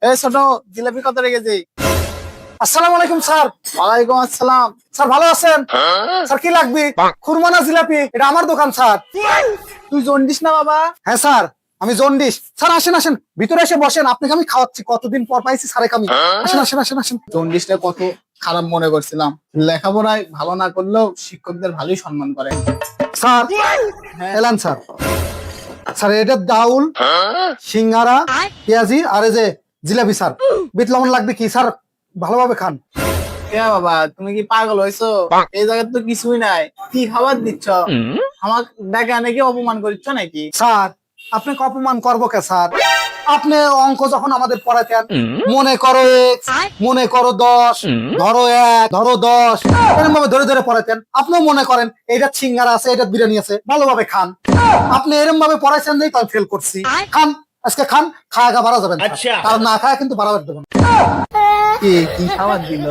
এই ছোট জিলাপি কত রেখেছি? আসসালামু আলাইকুম স্যার। ওয়ালাইকুম আসসালাম। স্যার ভালো আছেন? স্যার কি লাগবে? খুরমা না জিলাপি? এটা আমার দোকান স্যার। তুই জন্ডিস না বাবা? হ্যাঁ স্যার, আমি জন্ডিস। স্যার আসেন আসেন, ভিতরে এসে বসেন, আপনাকে আমি খাওয়াচ্ছি। কতদিন পর পাইছি স্যারে আমি। আসেন আসেন আসেন আসেন। জন্ডিসটা কত খারাপ মনে করছিলাম। লেখাপড়ায় ভালো না করলেও শিক্ষকদের ভালোই সম্মান করে। স্যার হ্যাঁ। এলান স্যার। স্যার এটা ডাউল, সিঙ্গারা, পেঁয়াজি আর এই যে জিলাপি স্যার। বিট লবণ লাগবে কি স্যার? ভালোভাবে খান। এ বাবা, তুমি কি পাগল হয়েছো? এই জায়গায় তো কিছুই নাই, কি খাবার দিচ্ছ? আমার ডাকে নাকি অপমান করছো নাকি? স্যার আপনাকে অপমান করবো কে স্যার? আপনি অঙ্ক যখন আমাদের পড়াতেন, মনে করো এক, মনে করো 10, ধরো 1, ধরো 10, এরকম ভাবে ধরে ধরে পড়াতেন। আপনিও মনে করেন এটা সিঙ্গারা আছে, এটা বিরিয়ানি আছে, ভালোভাবে খান। আপনি এরকম ভাবে পড়াইছেন দেখি আমি ফেল করছি। খান, আজকে খান, খাওয়া বাড়া যাবেন, কারণ না খায় কিন্তু বাড়াবার দেবেন। কি কি খাবার দিল?